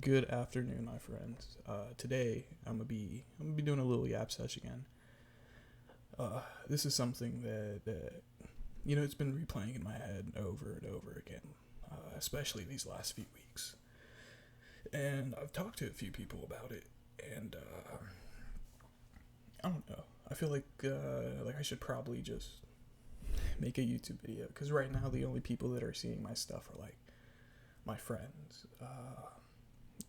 Good afternoon, my friends. Today I'm gonna be doing a little yap sesh again. This is something that it's been replaying in my head over and over again, especially these last few weeks. And I've talked to a few people about it, and I don't know. I feel like I should probably just make a YouTube video because right now the only people that are seeing my stuff are like my friends.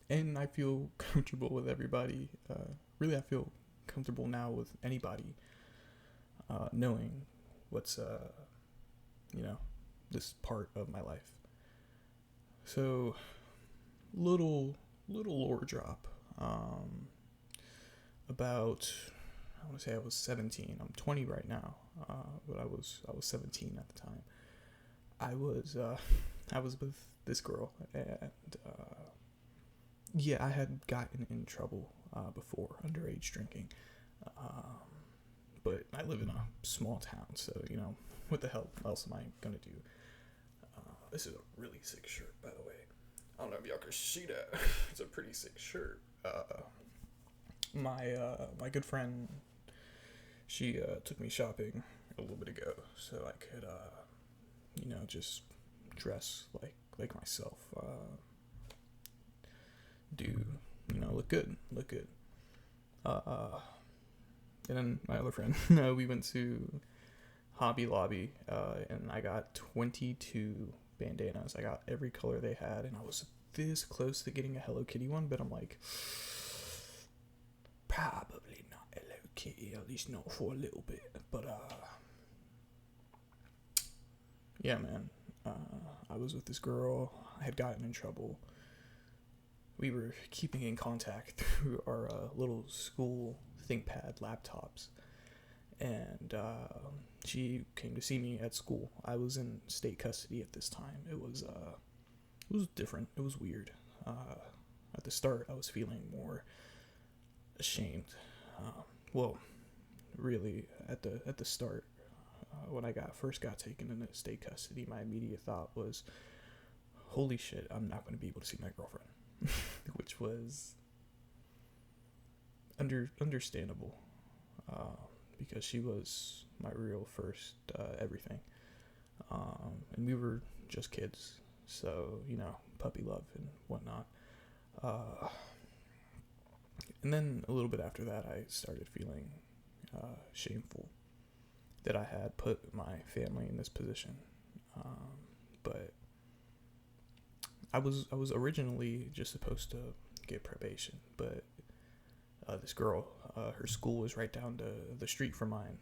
And I feel comfortable with everybody. Really, I feel comfortable now with anybody knowing what's you know this part of my life. So little lore drop. About I want to say I was 17. I'm 20 right now, but I was 17 at the time. I was I was with this girl, and yeah, I had gotten in trouble before underage drinking. Um, but I live in a small town, so what the hell else am I gonna do? This is a really sick shirt, by the way. I don't know if y'all can see that. It's a pretty sick shirt. My good friend, she took me shopping a little bit ago, so I could just dress like myself. Do look good, look good. Uh, and then my other friend, we went to Hobby Lobby, and I got 22 bandanas. I got every color they had, and I was this close to getting a Hello Kitty one, but I'm like, probably not Hello Kitty, at least not for a little bit. But yeah, man. I was with this girl. I had gotten in trouble. We were keeping in contact through our little school ThinkPad laptops, and she came to see me at school. I was in state custody at this time. It was different. It was weird. At the start, I was feeling more ashamed. Well, really, at the start, when I first got taken into state custody, my immediate thought was, "Holy shit, I'm not going to be able to see my girlfriend," which was understandable, because she was my real first everything, and we were just kids, so puppy love and whatnot. Uh, and then a little bit after that, I started feeling shameful that I had put my family in this position, but I was originally just supposed to get probation, but this girl, her school was right down the street from mine,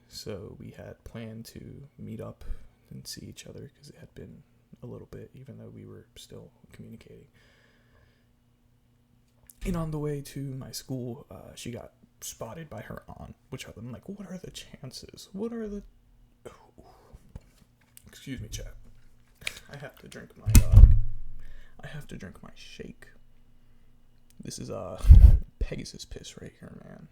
so we had planned to meet up and see each other because it had been a little bit, even though we were still communicating. And on the way to my school, she got spotted by her aunt, which I'm like, what are the chances? What are the... Excuse me, chat. I have to drink my shake. This is Pegasus piss right here, man.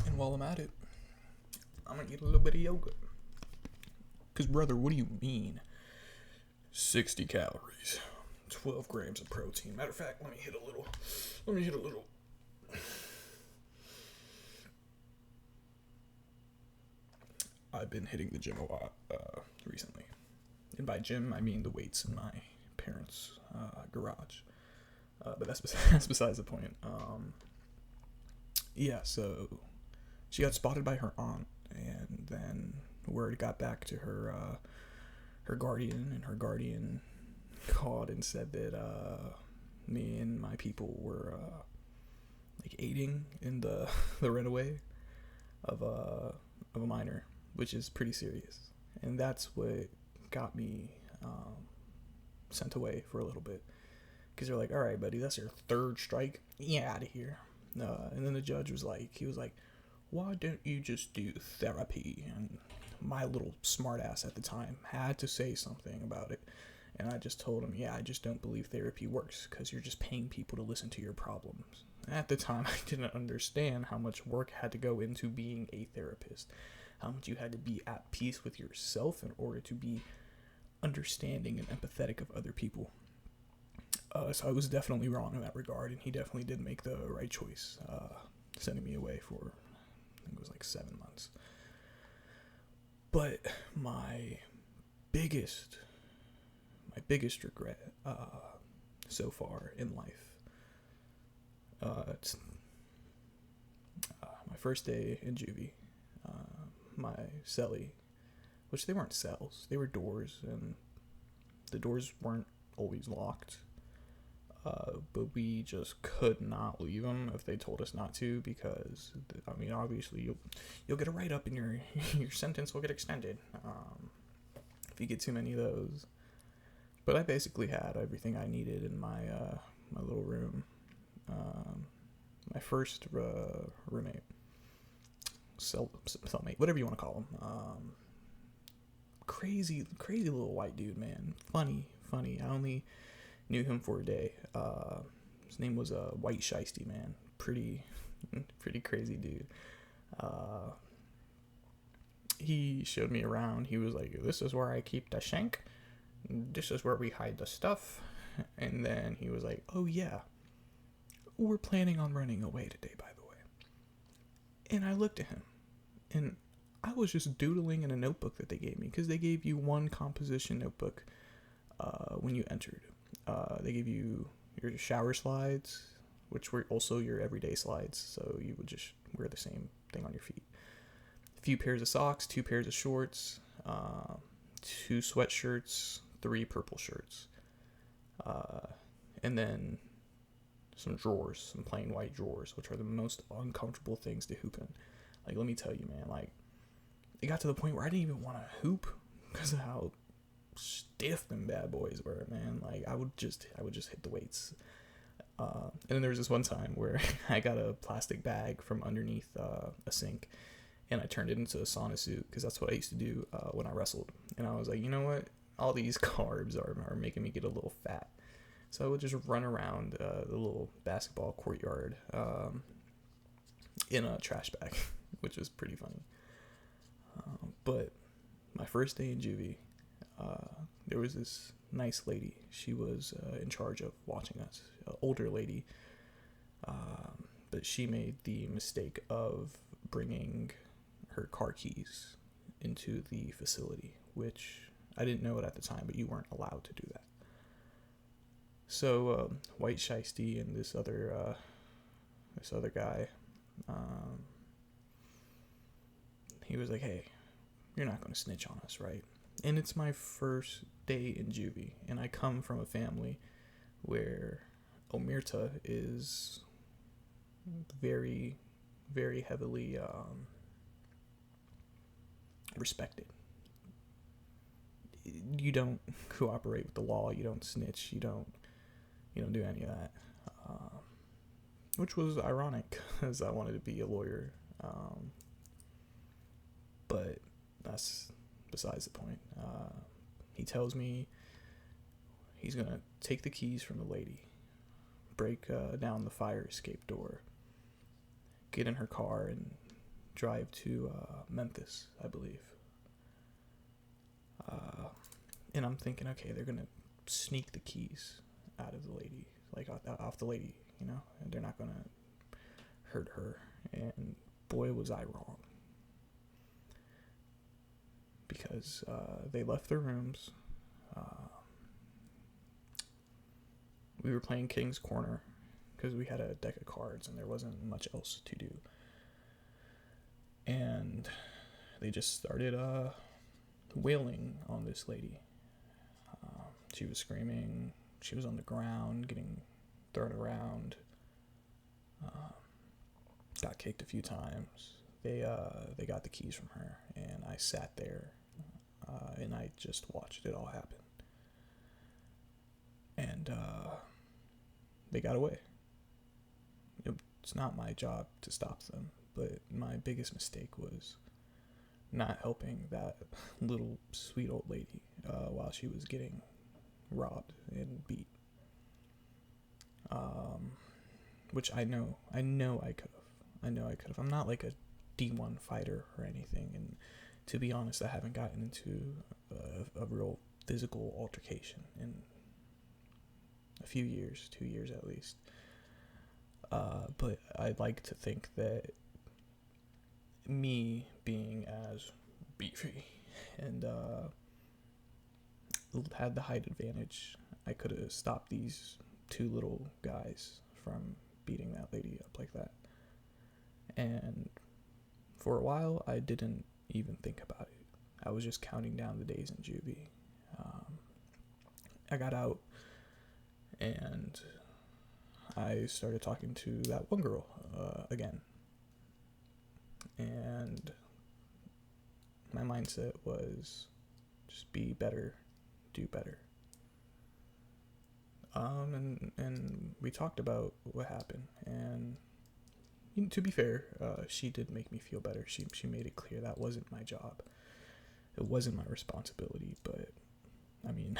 And while I'm at it, I'm gonna eat a little bit of yogurt. Cause brother, what do you mean? 60 calories, 12 grams of protein. Matter of fact, let me hit a little. I've been hitting the gym a lot recently. And by gym, I mean the weights in my parents' garage. But that's besides the point. Yeah, so she got spotted by her aunt, and then word got back to her guardian, and her guardian called and said that me and my people were like aiding in the the runaway of a minor, which is pretty serious, and that's what got me sent away for a little bit, because they're like, all right, buddy, that's your third strike, yeah, out of here. And then the judge was like, why don't you just do therapy? And my little smartass at the time had to say something about it, and I just told him, yeah, I just don't believe therapy works because you're just paying people to listen to your problems. At the time, I didn't understand how much work had to go into being a therapist. how much you had to be at peace with yourself in order to be understanding and empathetic of other people. So I was definitely wrong in that regard, and he definitely did make the right choice, sending me away for, I think it was like 7 months. But my biggest regret so far in life, it's my first day in juvie. My cellie, which they weren't cells, they were doors, and the doors weren't always locked. But we just could not leave them if they told us not to, because I mean, obviously you'll get a write-up and your sentence will get extended if you get too many of those. But I basically had everything I needed in my my little room. My first roommate, cellmate, whatever you want to call him. Crazy little white dude, man. Funny. I only knew him for a day. His name was White Shiesty, man. Pretty crazy dude. He showed me around. He was like, "This is where I keep the shank. This is where we hide the stuff." And then he was like, "Oh yeah, we're planning on running away today, by the way." And I looked at him, and I was just doodling in a notebook that they gave me, because they gave you one composition notebook when you entered. They gave you your shower slides, which were also your everyday slides, so you would just wear the same thing on your feet. A few pairs of socks, 2 pairs of shorts, 2 sweatshirts, 3 purple shirts, and then some drawers, some plain white drawers, which are the most uncomfortable things to hoop in. Like, let me tell you, man, like, it got to the point where I didn't even want to hoop because of how stiff them bad boys were, man. Like, I would just hit the weights. And then there was this one time where I got a plastic bag from underneath a sink, and I turned it into a sauna suit, because that's what I used to do when I wrestled. And I was like, you know what? All these carbs are making me get a little fat. So I would just run around the little basketball courtyard in a trash bag, which was pretty funny. But my first day in juvie, there was this nice lady. She was in charge of watching us, an older lady. But she made the mistake of bringing her car keys into the facility, which I didn't know it at the time, but you weren't allowed to do that. So White Shiesty and this other guy, he was like, "Hey, you're not going to snitch on us, right?" And it's my first day in juvie, and I come from a family where omerta is very, very heavily respected. You don't cooperate with the law. You don't snitch. You don't do any of that. Which was ironic, because I wanted to be a lawyer. But that's besides the point. He tells me he's going to take the keys from the lady, break down the fire escape door, get in her car, and drive to Memphis, I believe. And I'm thinking, okay, they're going to sneak the keys out of the lady, like off the lady, and they're not going to hurt her. And boy, was I wrong. Because they left their rooms. We were playing King's Corner because we had a deck of cards and there wasn't much else to do. And they just started wailing on this lady. She was screaming. She was on the ground, getting thrown around. Got kicked a few times. They got the keys from her, and I sat there, and I just watched it all happen. And they got away. It's not my job to stop them, but my biggest mistake was not helping that little sweet old lady while she was getting robbed and beat. Which I know I could have. I'm not like a D1 fighter or anything, and to be honest, I haven't gotten into a real physical altercation in a few years, 2 years at least. But I'd like to think that me being as beefy and had the height advantage, I could have stopped these two little guys from beating that lady up like that. And for a while, I didn't even think about it. I was just counting down the days in juvie. I got out, and I started talking to that one girl again. And my mindset was just be better, do better. And we talked about what happened, and to be fair, she did make me feel better. She made it clear that wasn't my job. It wasn't my responsibility, but I mean,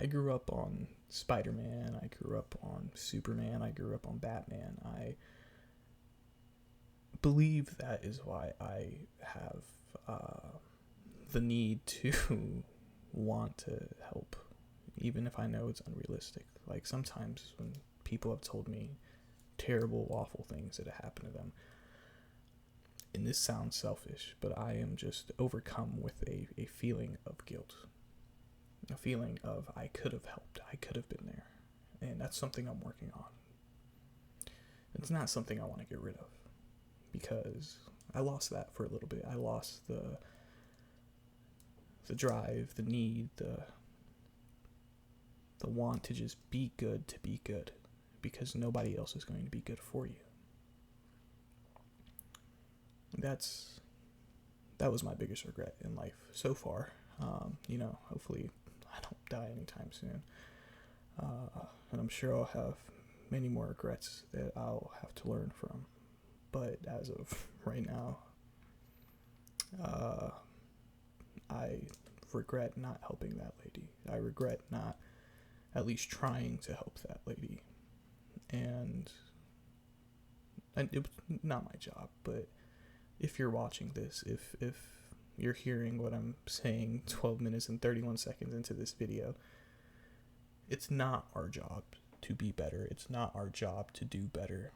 I grew up on Spider-Man, I grew up on Superman, I grew up on Batman. I believe that is why I have the need to want to help, even if I know it's unrealistic. Like sometimes when people have told me terrible, awful things that have happened to them, and this sounds selfish, but I am just overcome with a feeling of guilt. A feeling of I could have helped, I could have been there. And that's something I'm working on. It's not something I want to get rid of, because I lost that for a little bit. I lost the drive, the need, the want to just be good, because nobody else is going to be good for you. That was my biggest regret in life so far. Hopefully I don't die anytime soon. And I'm sure I'll have many more regrets that I'll have to learn from. But as of right now, I regret not helping that lady. I regret not at least trying to help that lady. And it was not my job, but if you're watching this, if you're hearing what I'm saying 12 minutes and 31 seconds into this video, it's not our job to be better. It's not our job to do better.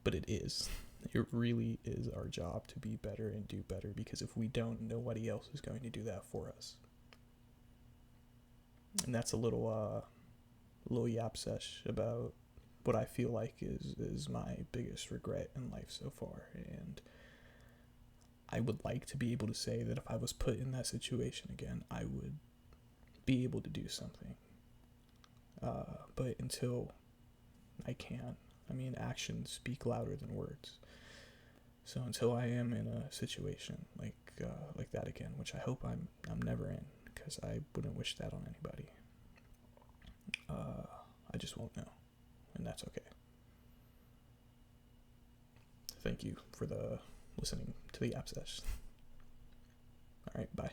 But it is. It really is our job to be better and do better, because if we don't, nobody else is going to do that for us. And that's a little yap sesh about what I feel like is my biggest regret in life so far. And I would like to be able to say that if I was put in that situation again, I would be able to do something. But until I can, actions speak louder than words. So until I am in a situation like that again, which I hope I'm never in, because I wouldn't wish that on anybody, I just won't know, and that's okay. Thank you for listening to the app sesh. All right, bye.